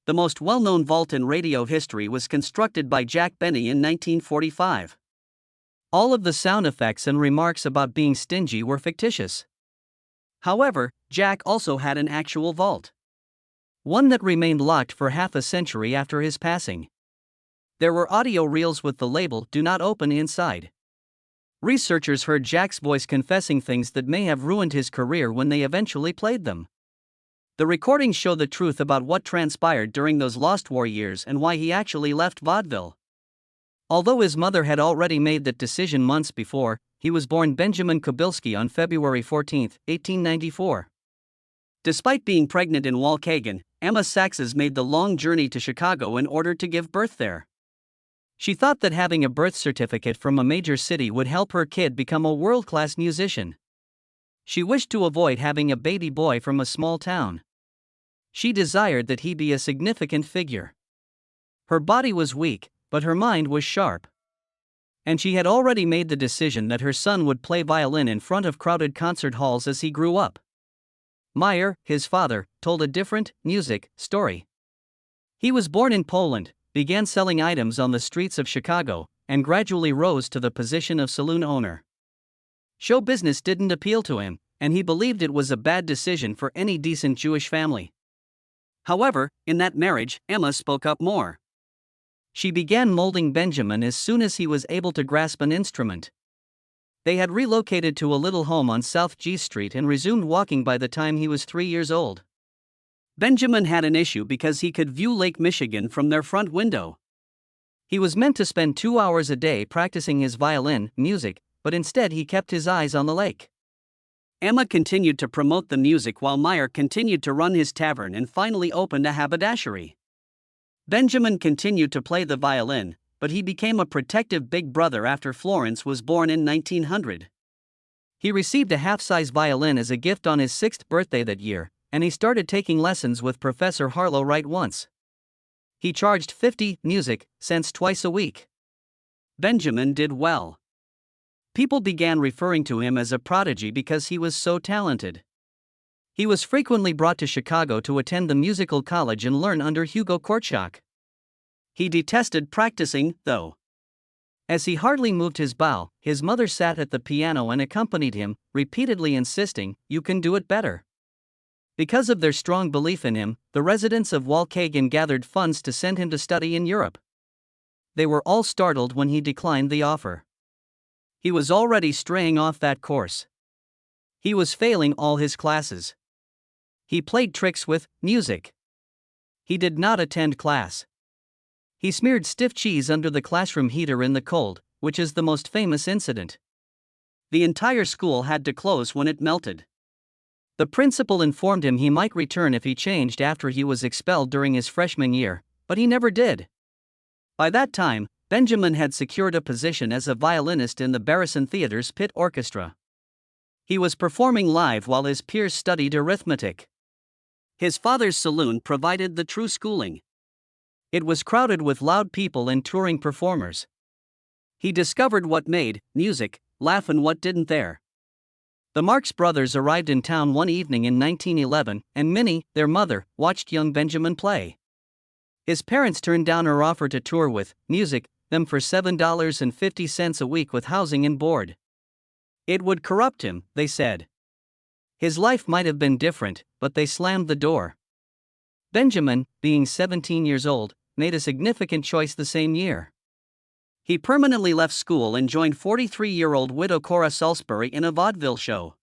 The most well-known vault in radio history was constructed by Jack Benny in 1945. All of the sound effects and remarks about being stingy were fictitious. However, Jack also had an actual vault. One that remained locked for half a century after his passing. There were audio reels with the label "Do Not Open" inside. Researchers heard Jack's voice confessing things that may have ruined his career when they eventually played them. The recordings show the truth about what transpired during those lost war years and why he actually left vaudeville. Although his mother had already made that decision months before, he was born Benjamin Kubilski on February 14, 1894. Despite being pregnant in Waukegan, Emma Saxes made the long journey to Chicago in order to give birth there. She thought that having a birth certificate from a major city would help her kid become a world-class musician. She wished to avoid having a baby boy from a small town. She desired that he be a significant figure. Her body was weak, but her mind was sharp. And she had already made the decision that her son would play violin in front of crowded concert halls as he grew up. Meyer, his father, told a different, music, story. He was born in Poland, began selling items on the streets of Chicago, and gradually rose to the position of saloon owner. Show business didn't appeal to him, and he believed it was a bad decision for any decent Jewish family. However, in that marriage, Emma spoke up more. She began molding Benjamin as soon as he was able to grasp an instrument. They had relocated to a little home on South G Street and resumed walking by the time he was 3 years old. Benjamin had an issue because he could view Lake Michigan from their front window. He was meant to spend 2 hours a day practicing his violin music, but instead he kept his eyes on the lake. Emma continued to promote the music while Meyer continued to run his tavern and finally opened a haberdashery. Benjamin continued to play the violin, but he became a protective big brother after Florence was born in 1900. He received a half-size violin as a gift on his 6th birthday that year, and he started taking lessons with Professor Harlow Wright once. He charged 50 music cents twice a week. Benjamin did well. People began referring to him as a prodigy because he was so talented. He was frequently brought to Chicago to attend the musical college and learn under Hugo Kortschak. He detested practicing, though. As he hardly moved his bow, his mother sat at the piano and accompanied him, repeatedly insisting, "You can do it better." Because of their strong belief in him, the residents of Waukegan gathered funds to send him to study in Europe. They were all startled when he declined the offer. He was already straying off that course. He was failing all his classes. He played tricks with music. He did not attend class. He smeared stiff cheese under the classroom heater in the cold, which is the most famous incident. The entire school had to close when it melted. The principal informed him he might return if he changed after he was expelled during his freshman year, but he never did. By that time, Benjamin had secured a position as a violinist in the Barrison Theater's pit orchestra. He was performing live while his peers studied arithmetic. His father's saloon provided the true schooling. It was crowded with loud people and touring performers. He discovered what made music laugh and what didn't there. The Marx Brothers arrived in town one evening in 1911, and Minnie, their mother, watched young Benjamin play. His parents turned down her offer to tour with music them for $7.50 a week with housing and board. It would corrupt him, they said. His life might have been different, but they slammed the door. Benjamin, being 17 years old, made a significant choice the same year. He permanently left school and joined 43-year-old widow Cora Salisbury in a vaudeville show.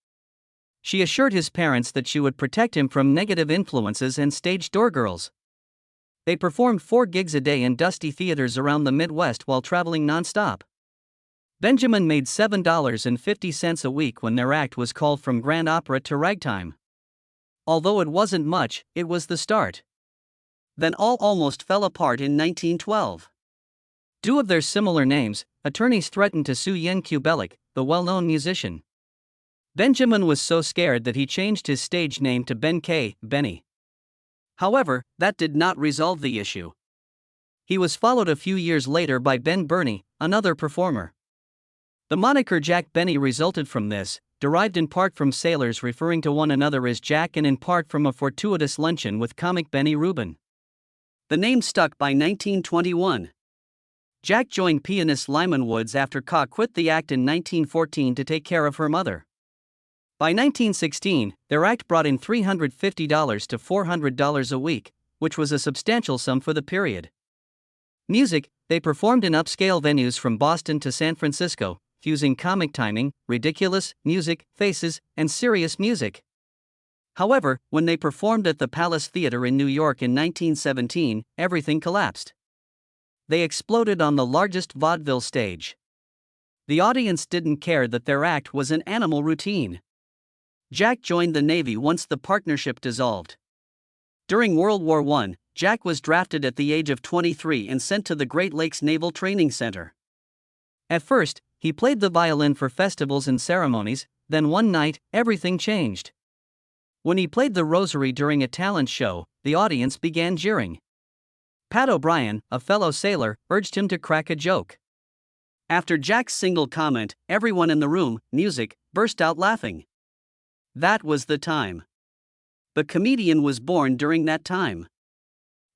She assured his parents that she would protect him from negative influences and stage door girls. They performed 4 gigs a day in dusty theaters around the Midwest while traveling nonstop. Benjamin made $7.50 a week when their act was called from grand opera to ragtime. Although it wasn't much, it was the start. Then all almost fell apart in 1912. Due of their similar names, attorneys threatened to sue Yen Kubelik, the well-known musician. Benjamin was so scared that he changed his stage name to Benny. However, that did not resolve the issue. He was followed a few years later by Ben Burney, another performer. The moniker Jack Benny resulted from this, derived in part from sailors referring to one another as Jack and in part from a fortuitous luncheon with comic Benny Rubin. The name stuck by 1921. Jack joined pianist Lyman Woods after Ka quit the act in 1914 to take care of her mother. By 1916, their act brought in $350 to $400 a week, which was a substantial sum for the period. Music, they performed in upscale venues from Boston to San Francisco, fusing comic timing, ridiculous music, faces, and serious music. However, when they performed at the Palace Theater in New York in 1917, everything collapsed. They exploded on the largest vaudeville stage. The audience didn't care that their act was an animal routine. Jack joined the Navy once the partnership dissolved. During World War I, Jack was drafted at the age of 23 and sent to the Great Lakes Naval Training Center. At first, he played the violin for festivals and ceremonies, then one night, everything changed. When he played the rosary during a talent show, the audience began jeering. Pat O'Brien, a fellow sailor, urged him to crack a joke. After Jack's single comment, everyone in the room, music, burst out laughing. That was the time. The comedian was born during that time.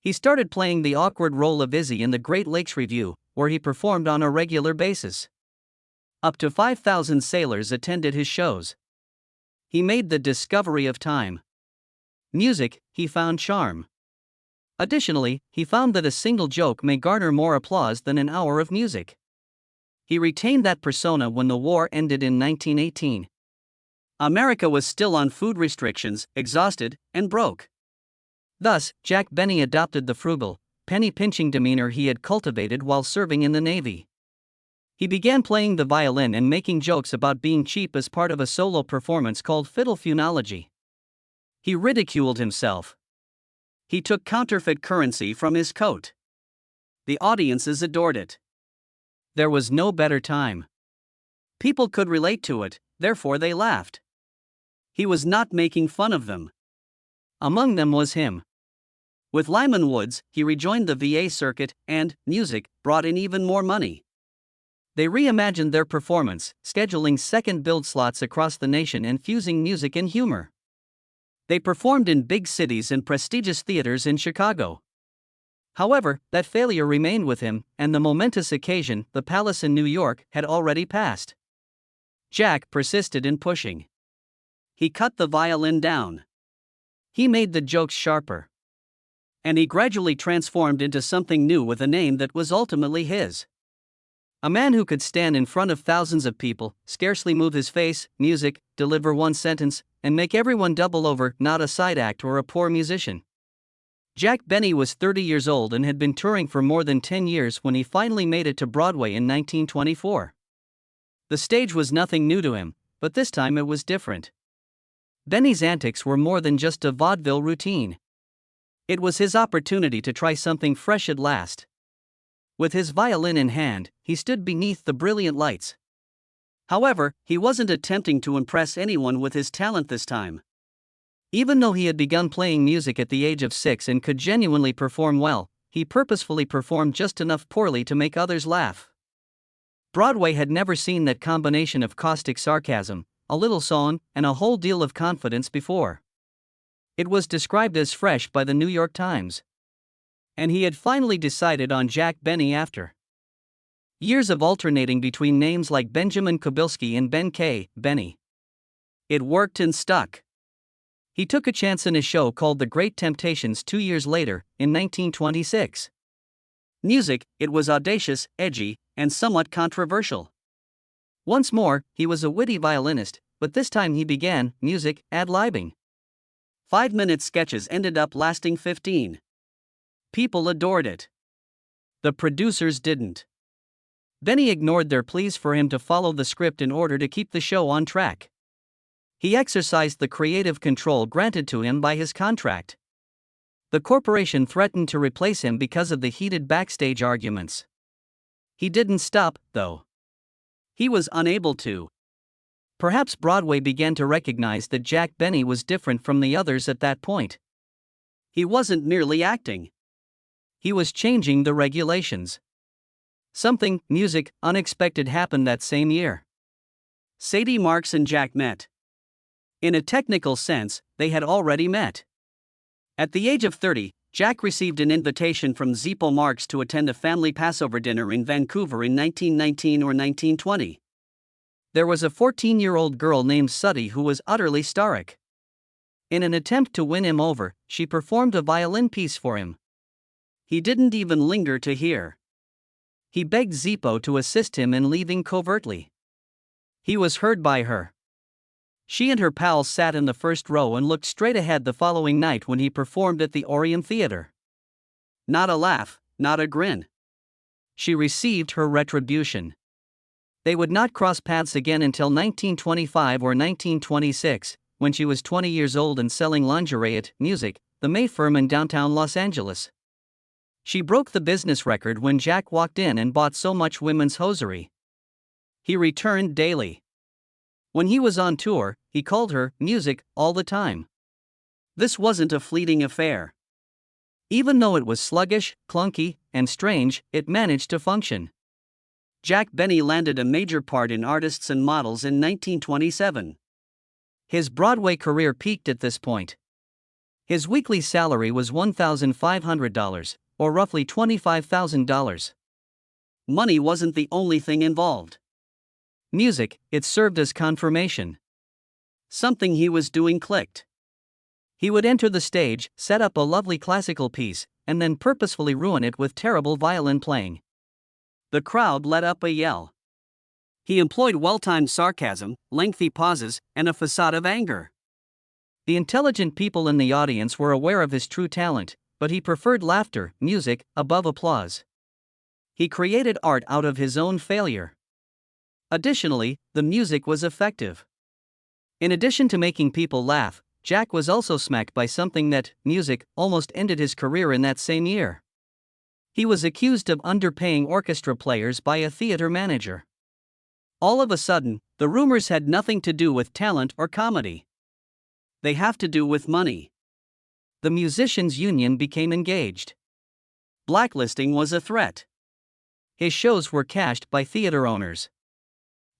He started playing the awkward role of Izzy in the Great Lakes Review, where he performed on a regular basis. Up to 5,000 sailors attended his shows. He made the discovery of time. Music, he found charm. Additionally, he found that a single joke may garner more applause than an hour of music. He retained that persona when the war ended in 1918. America was still on food restrictions, exhausted, and broke. Thus, Jack Benny adopted the frugal, penny-pinching demeanor he had cultivated while serving in the Navy. He began playing the violin and making jokes about being cheap as part of a solo performance called Fiddle Funology. He ridiculed himself. He took counterfeit currency from his coat. The audiences adored it. There was no better time. People could relate to it, therefore they laughed. He was not making fun of them. Among them was him. With Lyman Woods, he rejoined the VA circuit, and music brought in even more money. They reimagined their performance, scheduling second build slots across the nation and fusing music and humor. They performed in big cities and prestigious theaters in Chicago. However, that failure remained with him, and the momentous occasion, the Palace in New York, had already passed. Jack persisted in pushing. He cut the violin down. He made the jokes sharper. And he gradually transformed into something new with a name that was ultimately his. A man who could stand in front of thousands of people, scarcely move his face, music, deliver one sentence, and make everyone double over, not a side act or a poor musician. Jack Benny was 30 years old and had been touring for more than 10 years when he finally made it to Broadway in 1924. The stage was nothing new to him, but this time it was different. Benny's antics were more than just a vaudeville routine. It was his opportunity to try something fresh at last. With his violin in hand, he stood beneath the brilliant lights. However, he wasn't attempting to impress anyone with his talent this time. Even though he had begun playing music at the age of 6 and could genuinely perform well, he purposefully performed just enough poorly to make others laugh. Broadway had never seen that combination of caustic sarcasm, a little song, and a whole deal of confidence before. It was described as fresh by the New York Times. And he had finally decided on Jack Benny after years of alternating between names like Benjamin Kobilski and Ben K. Benny. It worked and stuck. He took a chance in a show called The Great Temptations 2 years later, in 1926. Music, it was audacious, edgy, and somewhat controversial. Once more, he was a witty violinist, but this time he began, music, ad-libbing. 5-minute sketches ended up lasting 15. People adored it. The producers didn't. Benny ignored their pleas for him to follow the script in order to keep the show on track. He exercised the creative control granted to him by his contract. The corporation threatened to replace him because of the heated backstage arguments. He didn't stop, though. He was unable to. Perhaps Broadway began to recognize that Jack Benny was different from the others at that point. He wasn't merely acting. He was changing the regulations. Something, music, unexpected happened that same year. Sadie Marks and Jack met. In a technical sense, they had already met. At the age of 30, Jack received an invitation from Zippo Marx to attend a family Passover dinner in Vancouver in 1919 or 1920. There was a 14-year-old girl named Suddy who was utterly starstruck. In an attempt to win him over, she performed a violin piece for him. He didn't even linger to hear. He begged Zippo to assist him in leaving covertly. He was heard by her. She and her pals sat in the first row and looked straight ahead the following night when he performed at the Orion Theater. Not a laugh, not a grin. She received her retribution. They would not cross paths again until 1925 or 1926, when she was 20 years old and selling lingerie at Music, the May firm in downtown Los Angeles. She broke the business record when Jack walked in and bought so much women's hosiery. He returned daily. When he was on tour, he called her Music all the time. This wasn't a fleeting affair. Even though it was sluggish, clunky, and strange, it managed to function. Jack Benny landed a major part in Artists and Models in 1927. His Broadway career peaked at this point. His weekly salary was $1,500, or roughly $25,000. Money wasn't the only thing involved. Music, it served as confirmation. Something he was doing clicked. He would enter the stage, set up a lovely classical piece, and then purposefully ruin it with terrible violin playing. The crowd let up a yell. He employed well-timed sarcasm, lengthy pauses, and a facade of anger. The intelligent people in the audience were aware of his true talent, but he preferred laughter, music, above applause. He created art out of his own failure. Additionally, the music was effective. In addition to making people laugh, Jack was also smacked by something that, Music, almost ended his career in that same year. He was accused of underpaying orchestra players by a theater manager. All of a sudden, the rumors had nothing to do with talent or comedy. They have to do with money. The musicians' union became engaged. Blacklisting was a threat. His shows were cashed by theater owners.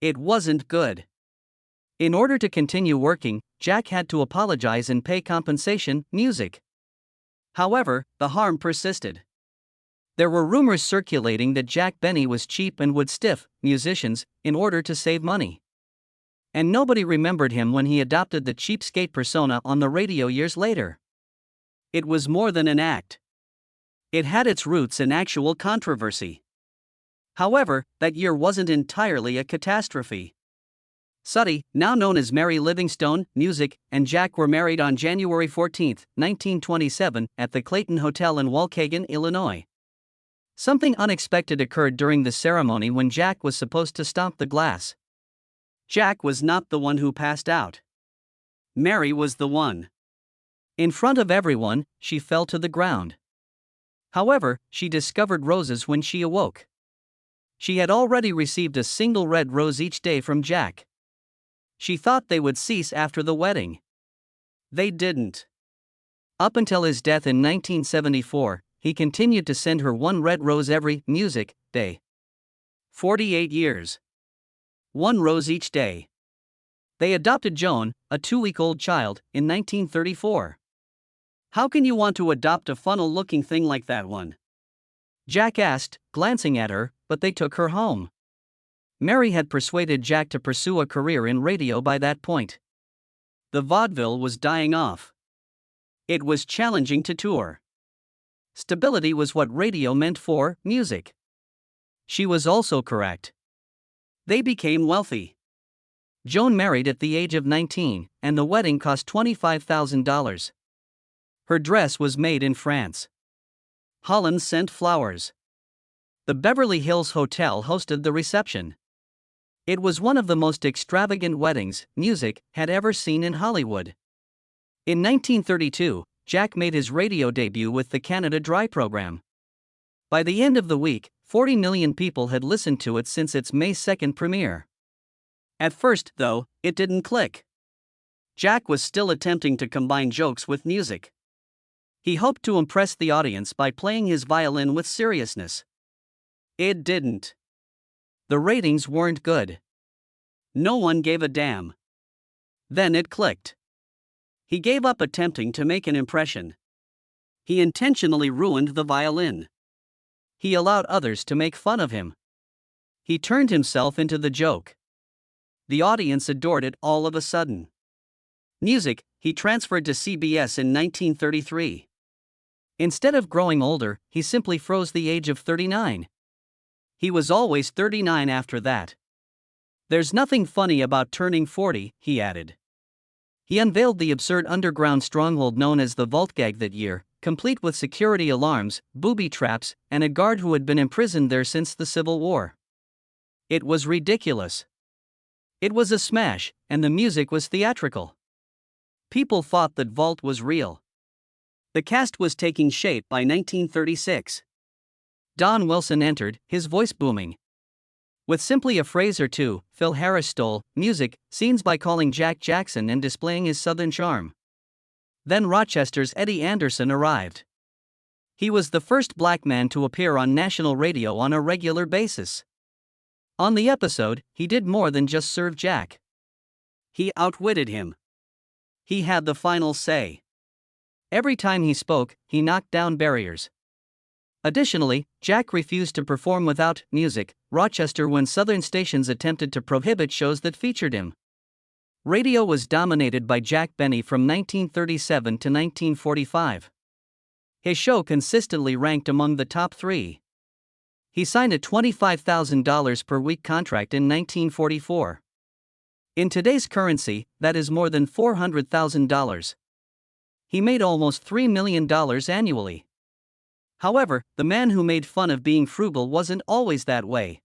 It wasn't good. In order to continue working, Jack had to apologize and pay compensation, Music. However, the harm persisted. There were rumors circulating that Jack Benny was cheap and would stiff musicians in order to save money. And nobody remembered him when he adopted the cheapskate persona on the radio years later. It was more than an act. It had its roots in actual controversy. However, that year wasn't entirely a catastrophe. Suddy, now known as Mary Livingstone, Music, and Jack were married on January 14, 1927, at the Clayton Hotel in Waukegan, Illinois. Something unexpected occurred during the ceremony when Jack was supposed to stomp the glass. Jack was not the one who passed out. Mary was the one. In front of everyone, she fell to the ground. However, she discovered roses when she awoke. She had already received a single red rose each day from Jack. She thought they would cease after the wedding. They didn't. Up until his death in 1974, he continued to send her one red rose every Music day. 48 years. One rose each day. They adopted Joan, a 2-week-old child, in 1934. How can you want to adopt a funnel-looking thing like that one? Jack asked, glancing at her, but they took her home. Mary had persuaded Jack to pursue a career in radio by that point. The vaudeville was dying off. It was challenging to tour. Stability was what radio meant for Music. She was also correct. They became wealthy. Joan married at the age of 19, and the wedding cost $25,000. Her dress was made in France. Holland sent flowers. The Beverly Hills Hotel hosted the reception. It was one of the most extravagant weddings Music had ever seen in Hollywood. In 1932, Jack made his radio debut with the Canada Dry program. By the end of the week, 40 million people had listened to it since its May 2 premiere. At first, though, it didn't click. Jack was still attempting to combine jokes with music. He hoped to impress the audience by playing his violin with seriousness. It didn't. The ratings weren't good. No one gave a damn. Then it clicked. He gave up attempting to make an impression. He intentionally ruined the violin. He allowed others to make fun of him. He turned himself into the joke. The audience adored it all of a sudden. Music, he transferred to CBS in 1933. Instead of growing older, he simply froze the age of 39. He was always 39 after that. There's nothing funny about turning 40, he added. He unveiled the absurd underground stronghold known as the Vault Gag that year, complete with security alarms, booby traps, and a guard who had been imprisoned there since the Civil War. It was ridiculous. It was a smash, and the music was theatrical. People thought that Vault was real. The cast was taking shape by 1936. Don Wilson entered, his voice booming. With simply a phrase or two, Phil Harris stole music scenes by calling Jack Jackson and displaying his southern charm. Then Rochester's Eddie Anderson arrived. He was the first black man to appear on national radio on a regular basis. On the episode, he did more than just serve Jack. He outwitted him. He had the final say. Every time he spoke, he knocked down barriers. Additionally, Jack refused to perform without music, Rochester when Southern stations attempted to prohibit shows that featured him. Radio was dominated by Jack Benny from 1937 to 1945. His show consistently ranked among the top 3. He signed a $25,000 per week contract in 1944. In today's currency, that is more than $400,000. He made almost $3 million annually. However, the man who made fun of being frugal wasn't always that way.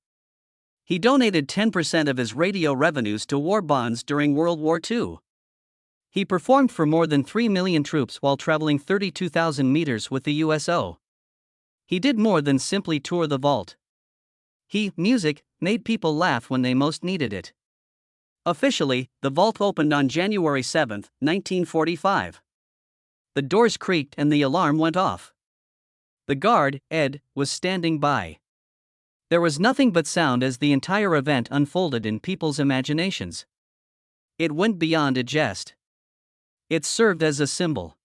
He donated 10% of his radio revenues to war bonds during World War II. He performed for more than 3 million troops while traveling 32,000 meters with the USO. He did more than simply tour the vault. Music, made people laugh when they most needed it. Officially, the vault opened on January 7, 1945. The doors creaked and the alarm went off. The guard, Ed, was standing by. There was nothing but sound as the entire event unfolded in people's imaginations. It went beyond a jest. It served as a symbol.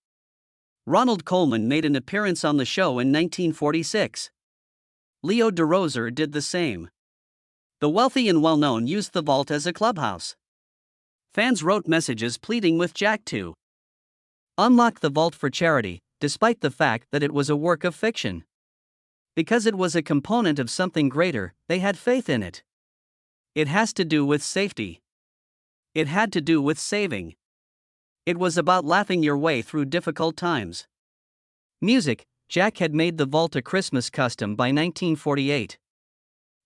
Ronald Colman made an appearance on the show in 1946. Leo DeRoser did the same. The wealthy and well-known used the vault as a clubhouse. Fans wrote messages pleading with Jack to unlock the vault for charity, despite the fact that it was a work of fiction. Because it was a component of something greater, they had faith in it. It has to do with safety. It had to do with saving. It was about laughing your way through difficult times. Music, Jack had made the vault a Christmas custom by 1948.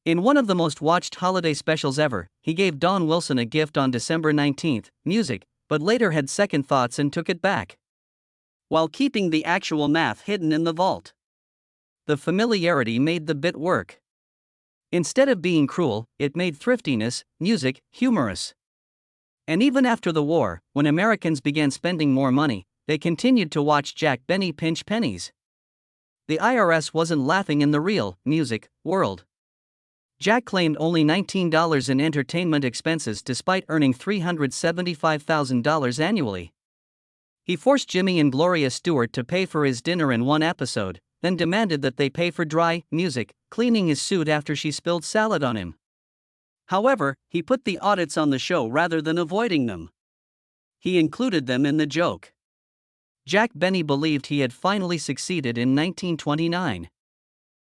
In one of the most watched holiday specials ever, he gave Don Wilson a gift on December 19, music, but later had second thoughts and took it back, while keeping the actual math hidden in the vault. The familiarity made the bit work. Instead of being cruel, it made thriftiness, music, humorous. And even after the war, when Americans began spending more money, they continued to watch Jack Benny pinch pennies. The IRS wasn't laughing in the real music world. Jack claimed only $19 in entertainment expenses despite earning $375,000 annually. He forced Jimmy and Gloria Stewart to pay for his dinner in one episode, then demanded that they pay for dry music, cleaning his suit after she spilled salad on him. However, he put the audits on the show rather than avoiding them. He included them in the joke. Jack Benny believed he had finally succeeded in 1929.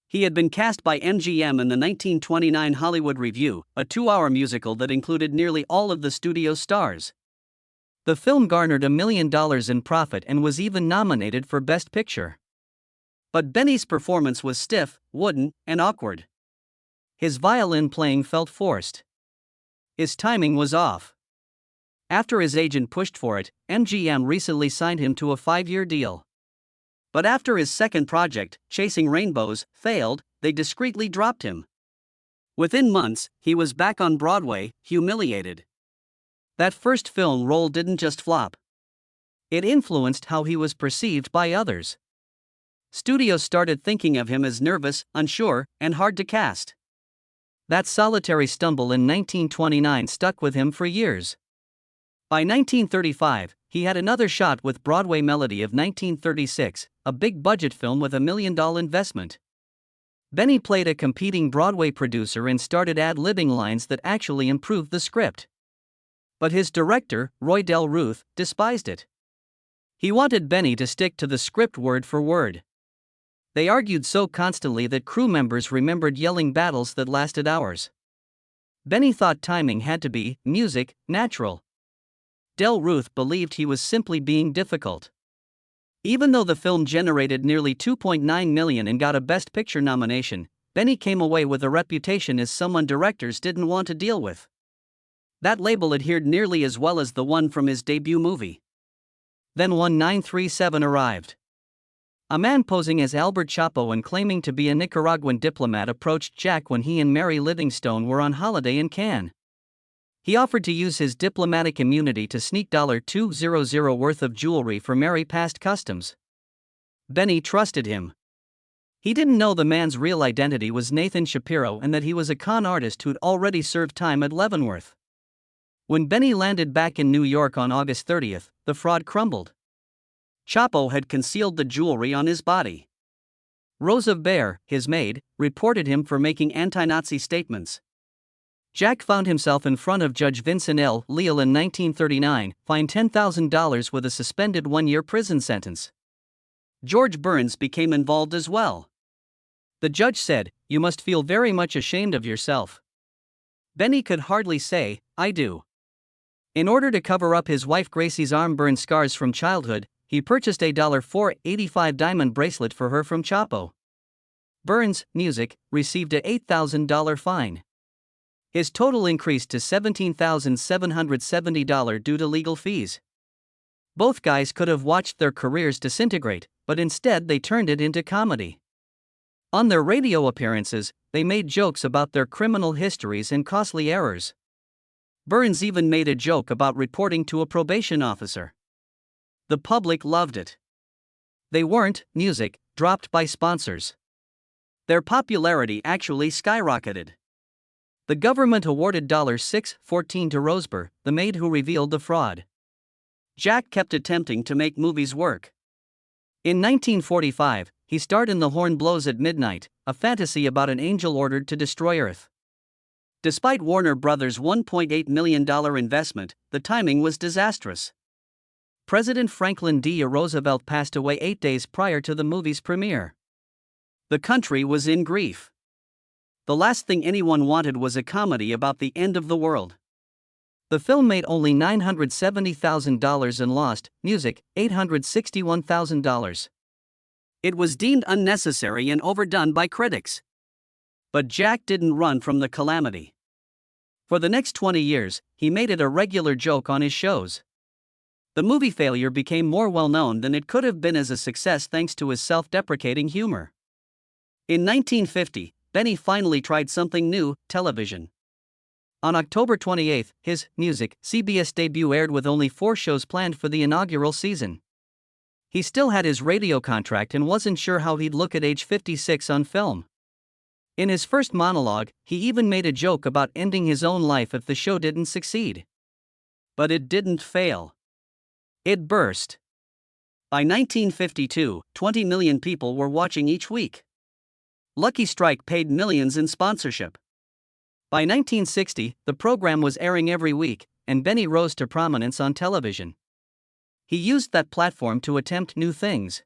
He had been cast by MGM in the 1929 Hollywood Review, a 2-hour musical that included nearly all of the studio stars. The film garnered $1 million in profit and was even nominated for Best Picture. But Benny's performance was stiff, wooden, and awkward. His violin playing felt forced. His timing was off. After his agent pushed for it, MGM recently signed him to a 5-year deal. But after his second project, Chasing Rainbows, failed, they discreetly dropped him. Within months, he was back on Broadway, humiliated. That first film role didn't just flop. It influenced how he was perceived by others. Studios started thinking of him as nervous, unsure, and hard to cast. That solitary stumble in 1929 stuck with him for years. By 1935, he had another shot with Broadway Melody of 1936, a big-budget film with $1 million investment. Benny played a competing Broadway producer and started ad-libbing lines that actually improved the script. But his director, Roy Del Ruth, despised it. He wanted Benny to stick to the script word for word. They argued so constantly that crew members remembered yelling battles that lasted hours. Benny thought timing had to be, music, natural. Del Ruth believed he was simply being difficult. Even though the film generated nearly $2.9 million and got a Best Picture nomination, Benny came away with a reputation as someone directors didn't want to deal with. That label adhered nearly as well as the one from his debut movie. Then 1937 arrived. A man posing as Albert Chapo and claiming to be a Nicaraguan diplomat approached Jack when he and Mary Livingstone were on holiday in Cannes. He offered to use his diplomatic immunity to sneak $200 worth of jewelry for Mary past customs. Benny trusted him. He didn't know the man's real identity was Nathan Shapiro and that he was a con artist who'd already served time at Leavenworth. When Benny landed back in New York on August 30th, the fraud crumbled. Chapo had concealed the jewelry on his body. Rosa Baer, his maid, reported him for making anti-Nazi statements. Jack found himself in front of Judge Vincent L. Leal in 1939, fined $10,000 with a suspended 1-year prison sentence. George Burns became involved as well. The judge said, "You must feel very much ashamed of yourself." Benny could hardly say, "I do." In order to cover up his wife Gracie's arm burn scars from childhood, he purchased a $4.85 diamond bracelet for her from Chapo. Burns, music, received a $8,000 fine. His total increased to $17,770 due to legal fees. Both guys could have watched their careers disintegrate, but instead they turned it into comedy. On their radio appearances, they made jokes about their criminal histories and costly errors. Burns even made a joke about reporting to a probation officer. The public loved it. They weren't, music, dropped by sponsors. Their popularity actually skyrocketed. The government awarded $6.14 to Rosber, the maid who revealed the fraud. Jack kept attempting to make movies work. In 1945, he starred in The Horn Blows at Midnight, a fantasy about an angel ordered to destroy Earth. Despite Warner Brothers' $1.8 million investment, the timing was disastrous. President Franklin D. Roosevelt passed away 8 days prior to the movie's premiere. The country was in grief. The last thing anyone wanted was a comedy about the end of the world. The film made only $970,000 and lost, music, $861,000. It was deemed unnecessary and overdone by critics. But Jack didn't run from the calamity. For the next 20 years, he made it a regular joke on his shows. The movie failure became more well-known than it could have been as a success thanks to his self-deprecating humor. In 1950, Benny finally tried something new, television. On October 28, his music CBS debut aired with only 4 shows planned for the inaugural season. He still had his radio contract and wasn't sure how he'd look at age 56 on film. In his first monologue, he even made a joke about ending his own life if the show didn't succeed. But it didn't fail. It burst. By 1952, 20 million people were watching each week. Lucky Strike paid millions in sponsorship. By 1960, the program was airing every week, and Benny rose to prominence on television. He used that platform to attempt new things.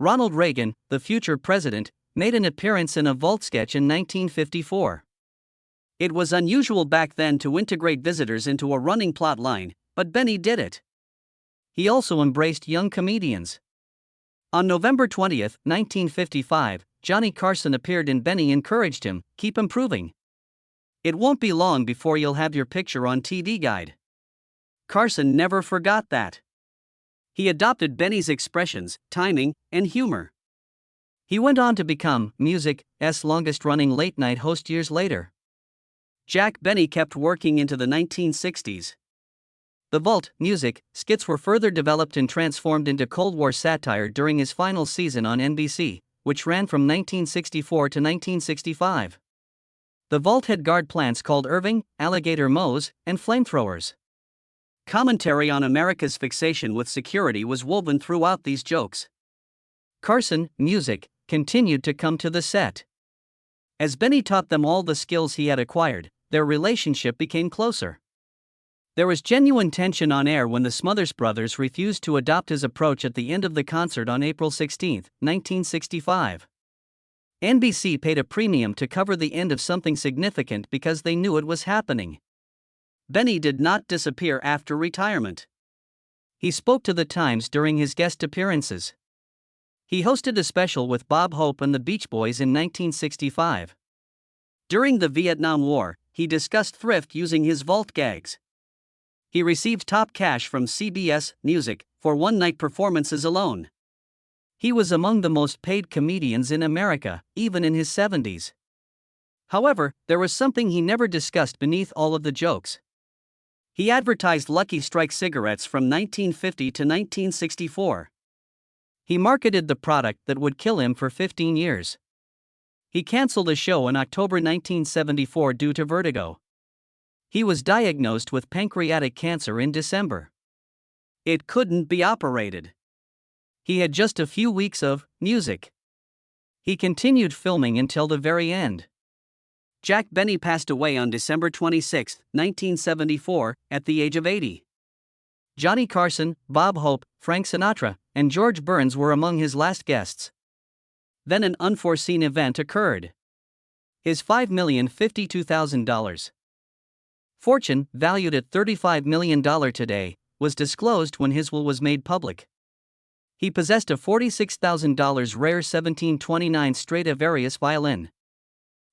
Ronald Reagan, the future president, made an appearance in a vault sketch in 1954. It was unusual back then to integrate visitors into a running plot line, but Benny did it. He also embraced young comedians. On November 20, 1955, Johnny Carson appeared and Benny encouraged him, "Keep improving. It won't be long before you'll have your picture on TV Guide." Carson never forgot that. He adopted Benny's expressions, timing, and humor. He went on to become music's longest-running late-night host years later. Jack Benny kept working into the 1960s. The Vault music skits were further developed and transformed into Cold War satire during his final season on NBC, which ran from 1964 to 1965. The Vault had guard plants called Irving, alligator mows, and flamethrowers. Commentary on America's fixation with security was woven throughout these jokes. Carson, music, continued to come to the set. As Benny taught them all the skills he had acquired, their relationship became closer. There was genuine tension on air when the Smothers Brothers refused to adopt his approach at the end of the concert on April 16, 1965. NBC paid a premium to cover the end of something significant because they knew it was happening. Benny did not disappear after retirement. He spoke to the Times during his guest appearances. He hosted a special with Bob Hope and the Beach Boys in 1965. During the Vietnam War, he discussed thrift using his vault gags. He received top cash from CBS Music for one-night performances alone. He was among the most paid comedians in America, even in his 70s. However, there was something he never discussed beneath all of the jokes. He advertised Lucky Strike cigarettes from 1950 to 1964. He marketed the product that would kill him for 15 years. He canceled a show in October 1974 due to vertigo. He was diagnosed with pancreatic cancer in December. It couldn't be operated. He had just a few weeks of music. He continued filming until the very end. Jack Benny passed away on December 26, 1974, at the age of 80. Johnny Carson, Bob Hope, Frank Sinatra, and George Burns were among his last guests. Then an unforeseen event occurred. His $5,052,000 fortune, valued at $35 million today, was disclosed when his will was made public. He possessed a $46,000 rare 1729 Stradivarius violin.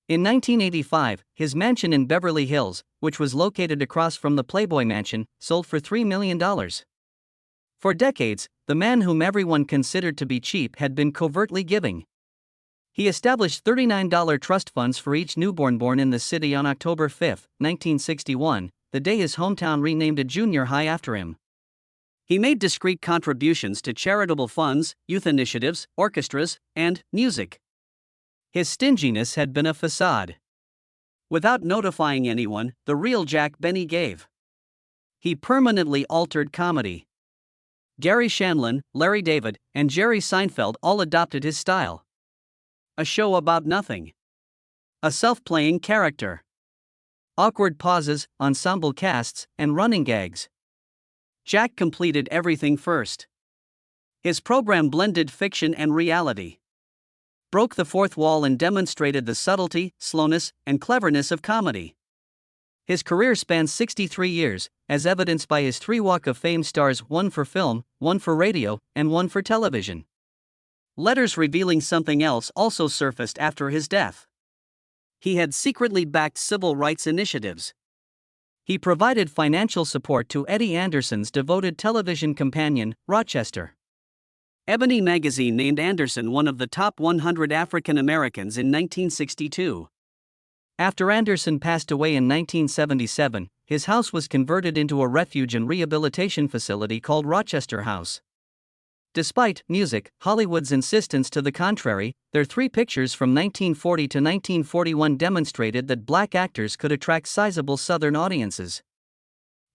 In 1985, his mansion in Beverly Hills, which was located across from the Playboy Mansion, sold for $3 million. For decades, the man whom everyone considered to be cheap had been covertly giving. He established $39 trust funds for each newborn born in the city on October 5, 1961, the day his hometown renamed a junior high after him. He made discreet contributions to charitable funds, youth initiatives, orchestras, and music. His stinginess had been a facade. Without notifying anyone, the real Jack Benny gave. He permanently altered comedy. Gary Shandling, Larry David, and Jerry Seinfeld all adopted his style. A show about nothing. A self-playing character. Awkward pauses, ensemble casts, and running gags. Jack completed everything first. His program blended fiction and reality. Broke the fourth wall and demonstrated the subtlety, slowness, and cleverness of comedy. His career spans 63 years, as evidenced by his 3 Walk of Fame stars, 1 for film, 1 for radio, and 1 for television. Letters revealing something else also surfaced after his death. He had secretly backed civil rights initiatives. He provided financial support to Eddie Anderson's devoted television companion, Rochester. Ebony magazine named Anderson one of the top 100 African Americans in 1962. After Anderson passed away in 1977, his house was converted into a refuge and rehabilitation facility called Rochester House. Despite music, Hollywood's insistence to the contrary, their 3 pictures from 1940 to 1941 demonstrated that black actors could attract sizable Southern audiences.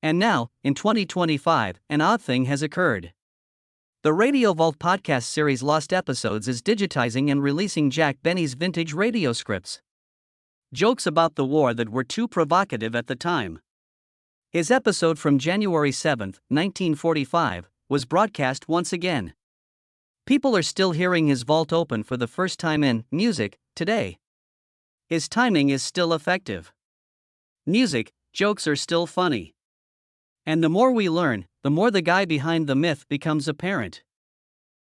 And now, in 2025, an odd thing has occurred. The Radio Vault podcast series Lost Episodes is digitizing and releasing Jack Benny's vintage radio scripts. Jokes about the war that were too provocative at the time. His episode from January 7, 1945, was broadcast once again. People are still hearing his vault open for the first time in music today. His timing is still effective. Music, jokes are still funny. And the more we learn, the more the guy behind the myth becomes apparent.